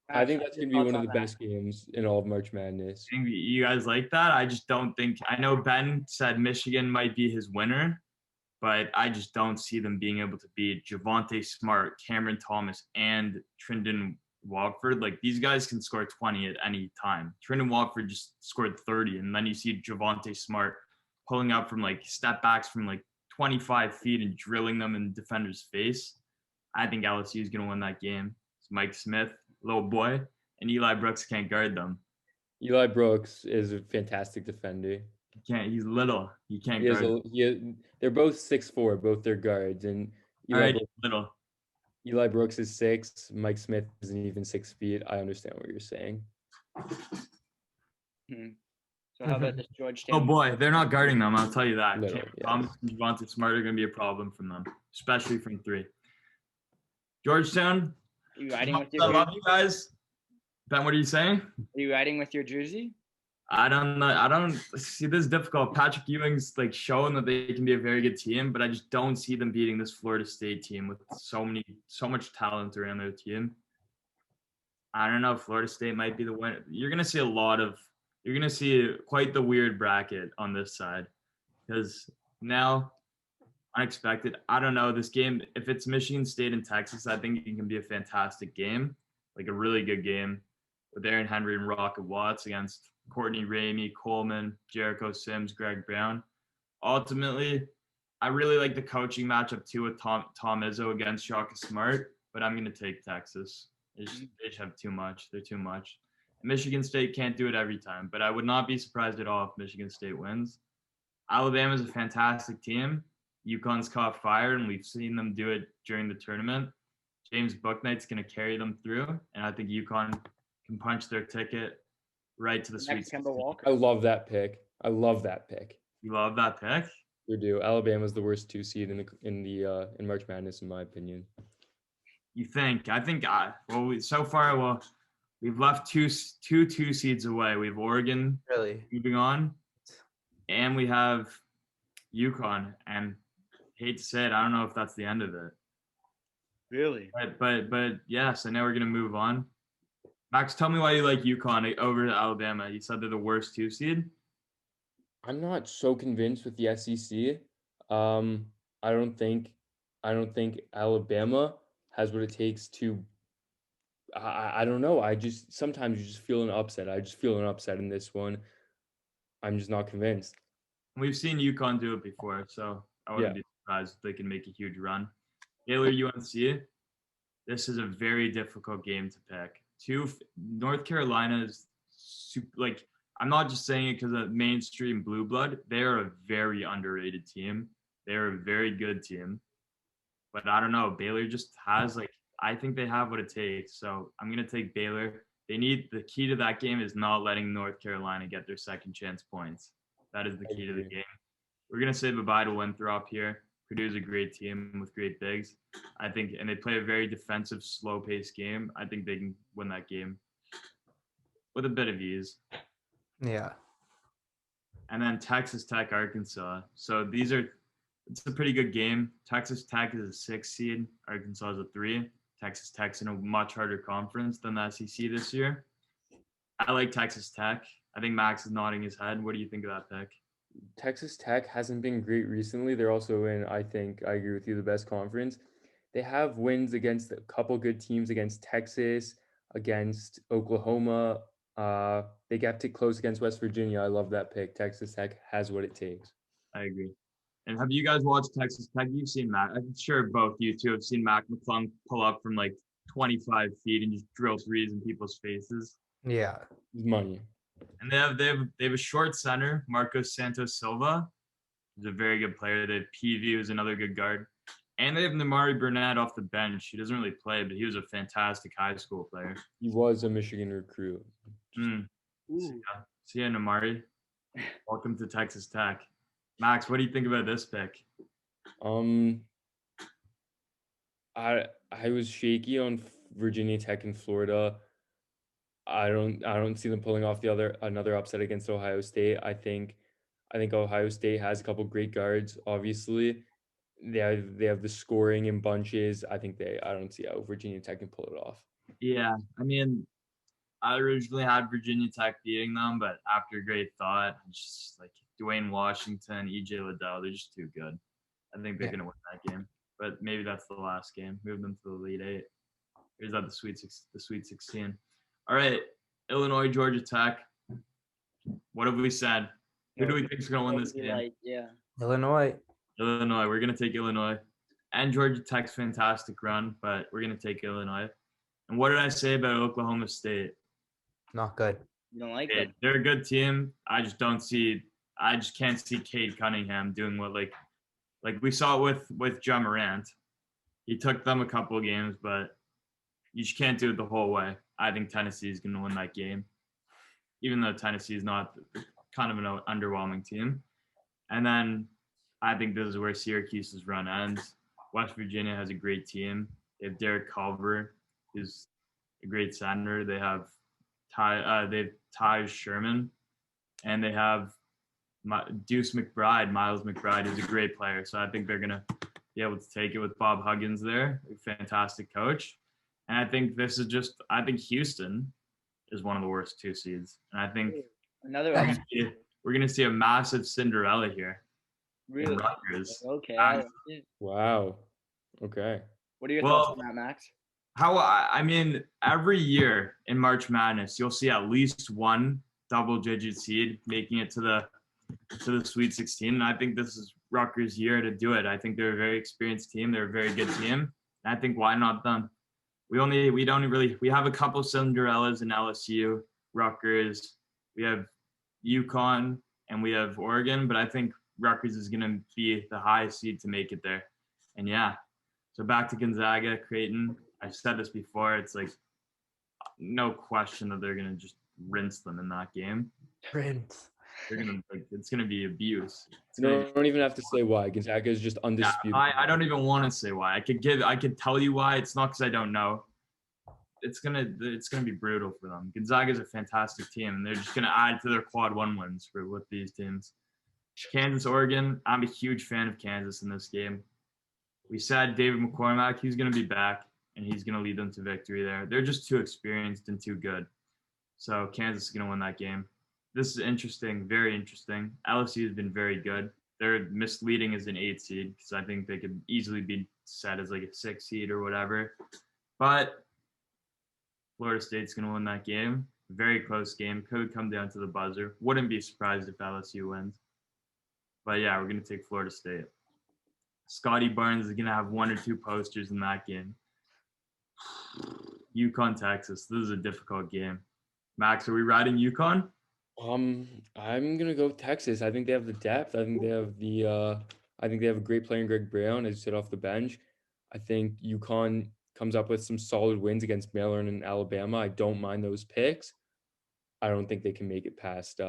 I think that's going to be one of the best games in all of March Madness. You guys like that? I just don't think – I know Ben said Michigan might be his winner, but I just don't see them being able to beat Javonte Smart, Cameron Thomas, and Trendon Watford. Like, these guys can score 20 at any time. Trendon Watford just scored 30, and then you see Javonte Smart pulling up from, like, step backs from, like, 25 feet and drilling them in the defender's face. I think LSU is going to win that game. It's Mike Smith, little boy, and Eli Brooks can't guard them. Eli Brooks is a fantastic defender. He's little. He can't guard. They're both 6'4", both their guards, and Eli Brooks is 6. Mike Smith isn't even 6 feet. I understand what you're saying. So how about this Georgetown? Oh boy, they're not guarding them. I'll tell you that. Yeah. Thomas and Javonte Smart are going to be a problem from them, especially from 3. Georgetown. Are you riding with your? I love you guys. Ben, what are you saying? Are you riding with your jersey? I don't see this difficult. Patrick Ewing's like showing that they can be a very good team, but I just don't see them beating this Florida State team with so much talent around their team. I don't know. Florida State might be the winner. You're gonna see quite the weird bracket on this side, because now unexpected. I don't know this game. If it's Michigan State and Texas, I think it can be a fantastic game, like a really good game with Aaron Henry and Rocket Watts against Courtney Ramey, Coleman, Jericho Sims, Greg Brown. Ultimately, I really like the coaching matchup too with Tom Izzo against Shaka Smart, but I'm going to take Texas. They just have too much. They're too much. Michigan State can't do it every time, but I would not be surprised at all if Michigan State wins. Alabama's a fantastic team. UConn's caught fire, and we've seen them do it during the tournament. James Bouknight's going to carry them through, and I think UConn can punch their ticket right to the Sweet 16. I love that pick. You love that pick? We do. Alabama's the worst 2 seed in March Madness, in my opinion. You think? I think. So far, we've left two seeds away. We have Oregon Really? moving on, and we have UConn. And hate to say it, I don't know if that's the end of it. Really? But yes, I know we're gonna move on. Max, tell me why you like UConn over Alabama. You said they're the worst 2 seed. I'm not so convinced with the SEC. Um, I don't think Alabama has what it takes to. I don't know. I just sometimes you just feel an upset. I just feel an upset in this one. I'm just not convinced. We've seen UConn do it before, so I wouldn't be surprised if they can make a huge run. Baylor UNC. This is a very difficult game to pick. North Carolina is like, I'm not just saying it because of mainstream blue blood. They are a very underrated team. They're a very good team. But I don't know. Baylor just has I think they have what it takes. So I'm gonna take Baylor. The key to that game is not letting North Carolina get their second chance points. That is the key to the game. We're gonna say bye-bye to Winthrop here. Purdue's a great team with great bigs. I think, and they play a very defensive, slow-paced game. I think they can win that game with a bit of ease. Yeah. And then Texas Tech, Arkansas. So it's a pretty good game. Texas Tech is a 6 seed. Arkansas is a 3. Texas Tech's in a much harder conference than the SEC this year. I like Texas Tech. I think Max is nodding his head. What do you think of that pick? Texas Tech hasn't been great recently. They're also in, I think, I agree with you, the best conference. They have wins against a couple good teams, against Texas, against Oklahoma. They got to close against West Virginia. I love that pick. Texas Tech has what it takes. I agree. And have you guys watched Texas Tech? You've seen Matt. I'm sure both you two have seen Mac McClung pull up from 25 feet and just drill threes in people's faces. Yeah. Money. And they have a short center, Marcos Santos Silva. He's a very good player. They have PV, who's another good guard. And they have Namari Burnett off the bench. He doesn't really play, but he was a fantastic high school player. He was a Michigan recruit. See ya, Namari. Welcome to Texas Tech. Max, what do you think about this pick? I was shaky on Virginia Tech and Florida. I don't see them pulling off another upset against Ohio State. I think Ohio State has a couple great guards. Obviously, they have the scoring in bunches. I don't see how Virginia Tech can pull it off. Yeah, I mean, I originally had Virginia Tech beating them, but after great thought, just Dwayne Washington, EJ Liddell, they're just too good. I think they're gonna win that game. But maybe that's the last game. Move them to the Elite Eight. Or is that the Sweet 16? All right, Illinois, Georgia Tech. What have we said? Who do we think is gonna win this game? Illinois. We're gonna take Illinois. And Georgia Tech's fantastic run, but we're gonna take Illinois. And what did I say about Oklahoma State? Not good. You don't like them? They're a good team. I just can't see Cade Cunningham doing what we saw it with Ja Morant. He took them a couple of games, but you just can't do it the whole way. I think Tennessee is going to win that game, even though Tennessee is not kind of an underwhelming team. And then I think this is where Syracuse's run ends. West Virginia has a great team. They have Derek Culver, who's a great center. They have Ty Sherman, and they have Miles McBride, who's a great player. So I think they're going to be able to take it with Bob Huggins there, a fantastic coach. And I think I think Houston is one of the worst 2 seeds. And I think we're going to see a massive Cinderella here. Really? Rutgers. Okay. Wow. Okay. What are your thoughts on that, Max? Every year in March Madness, you'll see at least one double-digit seed making it to the Sweet 16. And I think this is Rutgers' year to do it. I think they're a very experienced team. They're a very good team. And I think why not them? We have a couple Cinderellas in LSU, Rutgers. We have UConn and we have Oregon, but I think Rutgers is going to be the highest seed to make it there. And yeah, so back to Gonzaga, Creighton. I've said this before. It's no question that they're going to just rinse them in that game. Rinse. It's gonna be abuse. You don't even have to say why. Gonzaga is just undisputed. I don't even want to say why. I could tell you why. It's not because I don't know. It's gonna be brutal for them. Gonzaga is a fantastic team, and they're just gonna add to their quad one wins with these teams. Kansas, Oregon. I'm a huge fan of Kansas in this game. We said David McCormack. He's gonna be back, and he's gonna lead them to victory there. They're just too experienced and too good. So Kansas is gonna win that game. This is interesting, very interesting. LSU has been very good. They're misleading as an 8 seed because I think they could easily be set as like a 6 seed or whatever. But Florida State's going to win that game. Very close game. Could come down to the buzzer. Wouldn't be surprised if LSU wins. But yeah, we're going to take Florida State. Scotty Barnes is going to have 1 or 2 posters in that game. UConn, Texas. This is a difficult game. Max, are we riding UConn? I'm gonna go Texas. I think they have the depth. I think they have a great player in Greg Brown, as you said, off the bench. I think UConn comes up with some solid wins against Maryland and Alabama. I don't mind those picks. I don't think they can make it past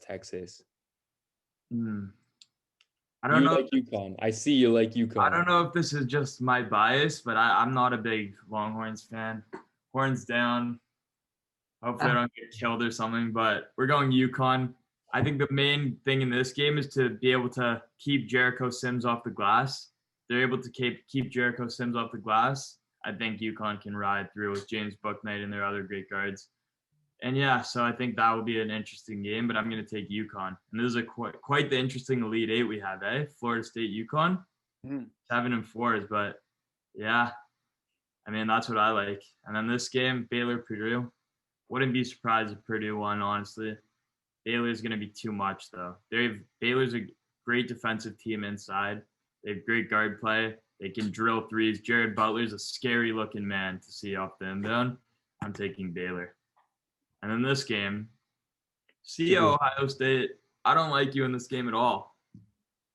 Texas. I don't know. Like UConn. I see you like UConn. I don't know if this is just my bias, but I'm not a big Longhorns fan. Horns down. Hopefully I don't get killed or something, but we're going UConn. I think the main thing in this game is to be able to keep Jericho Sims off the glass. They're able to keep Jericho Sims off the glass. I think UConn can ride through with James Bouknight and their other great guards. And yeah, so I think that will be an interesting game, but I'm going to take UConn. And this is quite the interesting Elite Eight we have, eh? Florida State, UConn, 7 and 4s, but yeah, I mean, that's what I like. And then this game, Baylor, Purdue. Wouldn't be surprised if Purdue won, honestly. Baylor's going to be too much, though. Baylor's a great defensive team inside. They have great guard play. They can drill threes. Jared Butler's a scary-looking man to see off the inbound. I'm taking Baylor. And then this game, Ohio State. I don't like you in this game at all.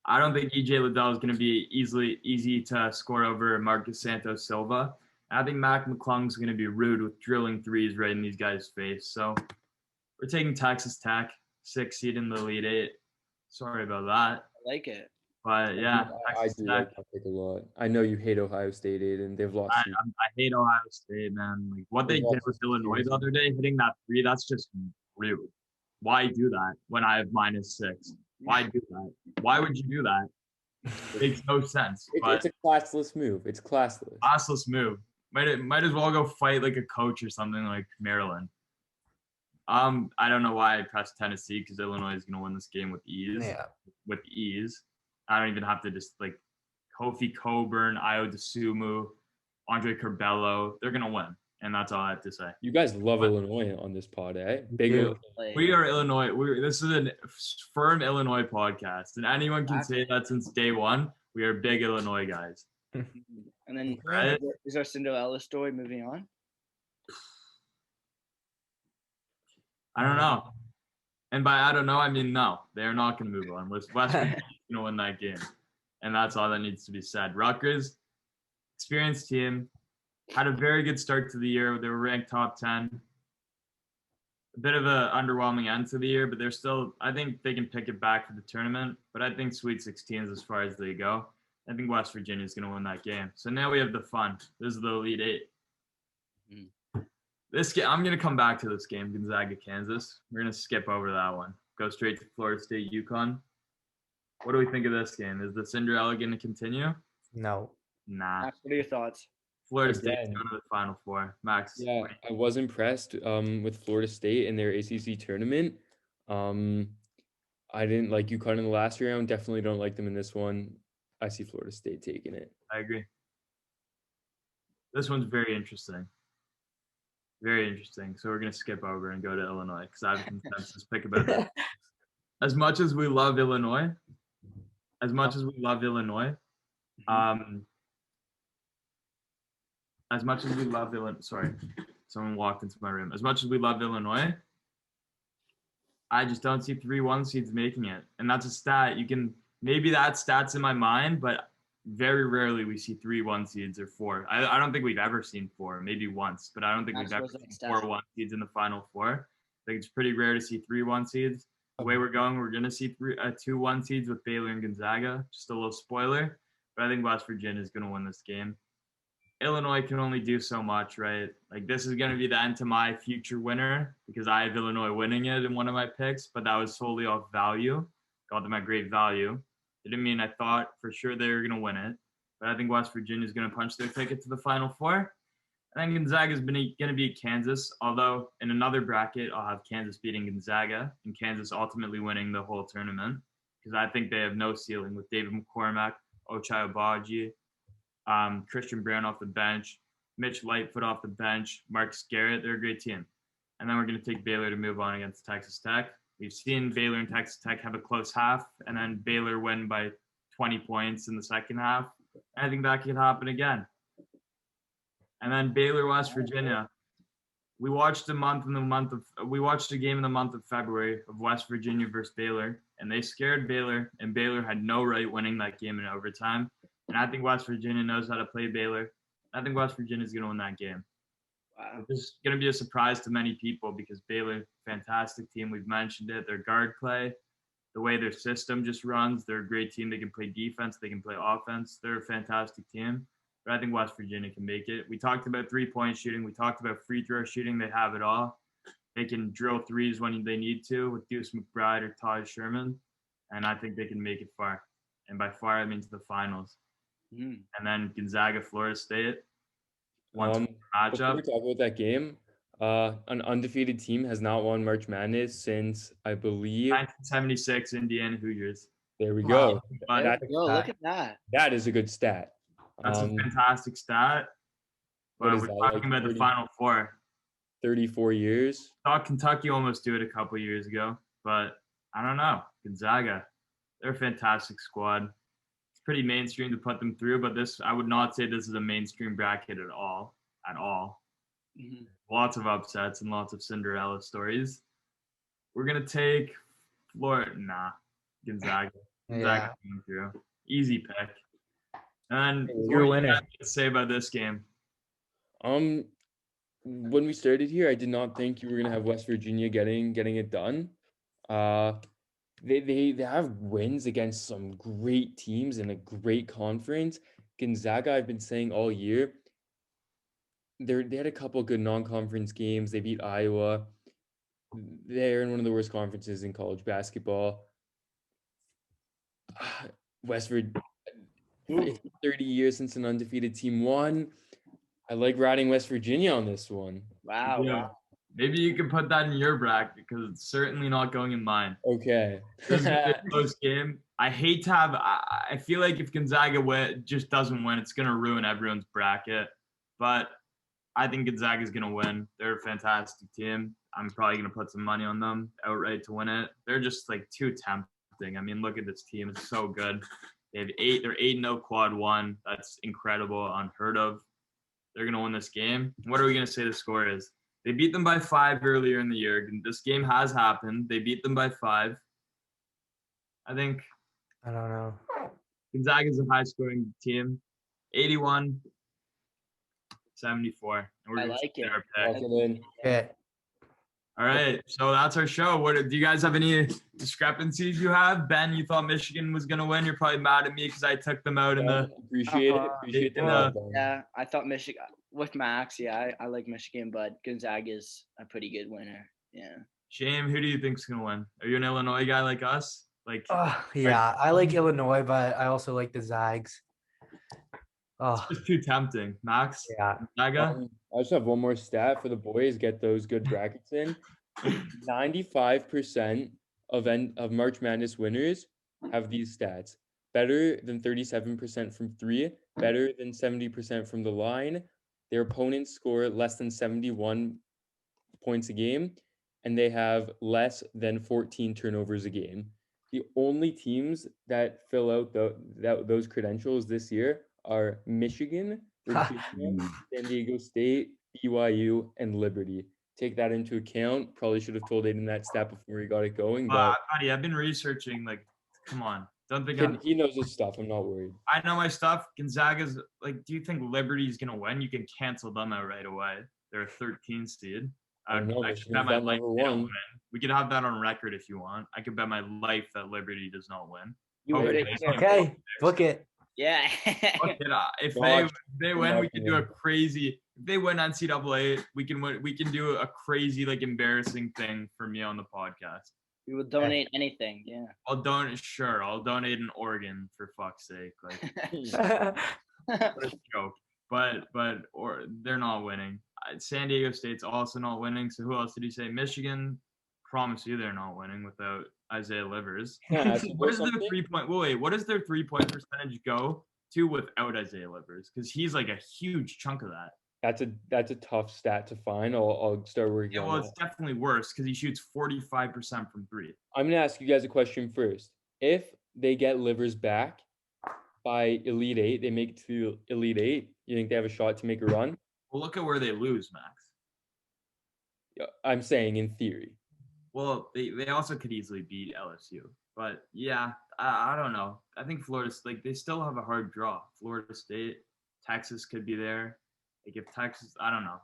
I don't think EJ Liddell is going to be easy to score over Marcus Santos Silva. I think Mac McClung's going to be rude with drilling threes right in these guys' face. So we're taking Texas Tech, 6 seed in the Elite Eight. Sorry about that. I like it. But yeah, I do like that pick a lot. I know you hate Ohio State, Aidan. They've lost. I hate Ohio State, man. Like what they did with Illinois the other day, hitting that 3, that's just rude. Why do that when I have -6? Why do that? Why would you do that? It makes no sense. It's a classless move. It's classless. Classless move. Might as well go fight like a coach or something like Maryland. I don't know why I pressed Tennessee because Illinois is going to win this game with ease. Yeah. With ease. I don't even have to just like Kofi Coburn, Io DeSumo, Andre Curbelo. They're going to win. And that's all I have to say. You guys love Illinois on this pod, eh? We are Illinois. This is a firm Illinois podcast. And anyone can say that since day one. We are big Illinois guys. And then is our Cinderella story moving on? I don't know. And by I don't know, I mean no. They're not going to move on. West Virginia's going to win that game. And that's all that needs to be said. Rutgers, experienced team, had a very good start to the year. They were ranked top 10. A bit of an underwhelming end to the year, but they're still, I think they can pick it back for the tournament. But I think Sweet 16 is as far as they go. I think West Virginia is going to win that game. So now we have the fun. This is the Elite Eight. This game, I'm going to come back to this game, Gonzaga, Kansas. We're going to skip over that one. Go straight to Florida State, UConn. What do we think of this game? Is the Cinderella going to continue? No. Nah. Max, what are your thoughts? Florida State's going to the Final Four. Max. Yeah, I was impressed with Florida State in their ACC tournament. I didn't like UConn in the last round. Definitely don't like them in this one. I see Florida State taking it. I agree. This one's very interesting. Very interesting. So we're going to skip over and go to Illinois because I have a consensus pick about that. As much as we love Illinois, sorry, someone walked into my room. As much as we love Illinois, I just don't see 3 1 seeds making it. And that's a stat. Maybe that stat's in my mind, but very rarely we see 3 1 seeds or 4. I don't think we've ever seen 4, maybe once, but I don't think we've ever seen 4 1 seeds in the Final Four. I think it's pretty rare to see 3 1 seeds. the way we're going, we're gonna see 2-1 seeds with Baylor and Gonzaga. Just a little spoiler, but I think West Virginia is gonna win this game. Illinois can only do so much, right? Like this is gonna be the end to my future winner because I have Illinois winning it in one of my picks, but that was solely off value. Got them at great value. It didn't mean I thought for sure they were gonna win it, but I think West Virginia is gonna punch their ticket to the Final Four. I think Gonzaga is going to beat Kansas, although in another bracket, I'll have Kansas beating Gonzaga and Kansas ultimately winning the whole tournament because I think they have no ceiling with David McCormack, Ochai Agbaji, Christian Brown off the bench, Mitch Lightfoot off the bench, Marcus Garrett. They're a great team. And then we're going to take Baylor to move on against Texas Tech. We've seen Baylor and Texas Tech have a close half, and then Baylor win by 20 points in the second half. I think that could happen again. And then Baylor, West Virginia. We watched a game in the month of February of West Virginia versus Baylor, and they scared Baylor, and Baylor had no right winning that game in overtime. And I think West Virginia knows how to play Baylor. I think West Virginia is going to win that game. Wow. This is going to be a surprise to many people because Baylor, fantastic team. We've mentioned it. Their guard play, the way their system just runs, they're a great team. They can play defense. They can play offense. They're a fantastic team. But I think West Virginia can make it. We talked about three-point shooting. We talked about free throw shooting. They have it all. They can drill threes when they need to with Deuce McBride or Todd Sherman. And I think they can make it far. And by far, I mean to the finals. And then Gonzaga, Florida State. Before Matchup. we talk about that game, an undefeated team has not won March Madness since, I believe, 1976 Indiana Hoosiers. there we Wow. go. There we go. Look at that. That is a good stat. That's a fantastic stat. what But is we're that, talking like about the 30 Final Four. 34 years. Thought Kentucky almost did it a couple years ago, but I don't know. Gonzaga, they're a fantastic squad. It's pretty mainstream to put them through, but I would not say this is a mainstream bracket at all. Lots of upsets and lots of Cinderella stories. We're gonna take Florida. Gonzaga. Gonzaga coming through. Easy pick. And You're a winner. To say about this game. When we started here, I did not think you were gonna have West Virginia getting it done. They have wins against some great teams in a great conference. Gonzaga, I've been saying all year, they had a couple good non-conference games. They beat Iowa. They're in one of the worst conferences in college basketball. West Virginia, it's 30 years since an undefeated team won. I like riding West Virginia on this one. Wow. Yeah. Wow. Maybe you can put that in your bracket because it's certainly not going in mine. Okay. This is a close game. I hate to have. I feel like if Gonzaga just doesn't win, it's gonna ruin everyone's bracket. But I think Gonzaga is gonna win. They're a fantastic team. I'm probably gonna put some money on them outright to win it. They're just like too tempting. I mean, look at this team. It's so good. They're 8-0 quad one. That's incredible, unheard of. They're gonna win this game. What are we gonna say the score is? They beat them by 5 earlier in the year. This game has happened. They beat them by 5. I think I don't know. Gonzaga's a high-scoring team. 81-74. And we're I going like to it. our pick. Lock it in. Okay. All right, so that's our show. Do you guys have any discrepancies you have? Ben, you thought Michigan was going to win. You're probably mad at me because I took them out in the Appreciate it. Appreciate the love, Ben. Yeah, I thought Michigan with Max. Yeah, I like Michigan, but Gonzaga is a pretty good winner. Yeah. shame. Who do you think's going to win? Are you an Illinois guy like us? Like, Yeah, I like Illinois, but I also like the Zags. Oh, it's just too tempting. Max? yeah. Gonzaga? I just have one more stat for the boys. Get those good brackets in. 95% of March Madness winners have these stats: better than 37% from 3, better than 70% from the line. Their opponents score less than 71 points a game, and they have less than 14 turnovers a game. The only teams that fill out those credentials this year are Michigan, Virginia, San Diego State, BYU, and Liberty. Take that into account. Probably should have told Aidan that stat before he got it going, but Buddy, I've been researching. Like, come on. Don't think he knows his stuff. I'm not worried. I know my stuff. Gonzaga's like, do you think Liberty's going to win? You can cancel them out right away. They're a 13 seed. I don't know. I could Michigan's bet my that life number they don't one. win. We could have that on record if you want. I could bet my life that Liberty does not win. You heard it Hopefully. here. Okay, book it. Yeah. Fuck it, If Watch they the win, we can do a marketing. crazy. If they win NCAA, we can win. We can do a crazy, like, embarrassing thing for me on the podcast. We will donate anything. Yeah. I'll donate an organ for fuck's sake. Like, what a joke. But or they're not winning. San Diego State's also not winning. So who else did he say? Michigan. Promise you, they're not winning without Isaiah Livers. Yeah, What is their 3-point? Wait, what does their 3-point percentage go to without Isaiah Livers? Because he's like a huge chunk of that. That's a tough stat to find. I'll start working Yeah, on well, that. it's definitely worse because he shoots 45% from three. I'm gonna ask you guys a question first. If they get Livers back by Elite Eight, they make it to Elite Eight. You think they have a shot to make a run? Well, look at where they lose, Max. Yeah, I'm saying in theory. Well, they also could easily beat LSU. But yeah, I don't know. I think Florida's like they still have a hard draw. Florida State, Texas could be there. Like if Texas, I don't know.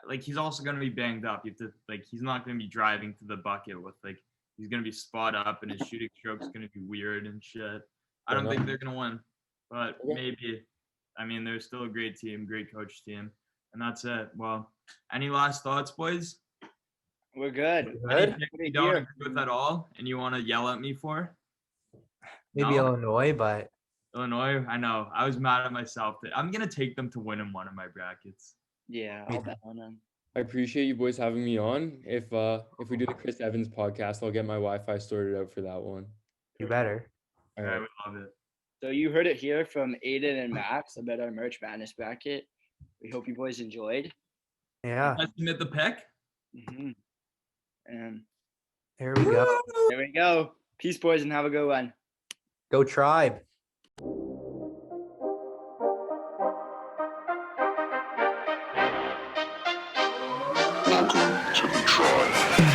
Like he's also gonna be banged up. You have to like he's not gonna be driving to the bucket with like he's gonna be spot up and his shooting stroke's gonna be weird and shit. I don't think they're gonna win, but maybe. I mean, they're still a great team, great coach team, and that's it. Well, any last thoughts, boys? We're good. Anything you don't agree with at all, and you want to yell at me for? Maybe No? Illinois, but Illinois, I know. I was mad at myself. I'm gonna take them to win in one of my brackets. Yeah, I'll bet on them. I appreciate you boys having me on. If we do the Chris Evans podcast, I'll get my Wi-Fi sorted out for that one. you better. All I right. would love it. So you heard it here from Aidan and Max about our Merch Madness bracket. We hope you boys enjoyed. Yeah, Let's submit the pick. Mm-hmm. And here we go. there we go. Peace, boys, and have a good one. Go Tribe. Welcome to the tribe.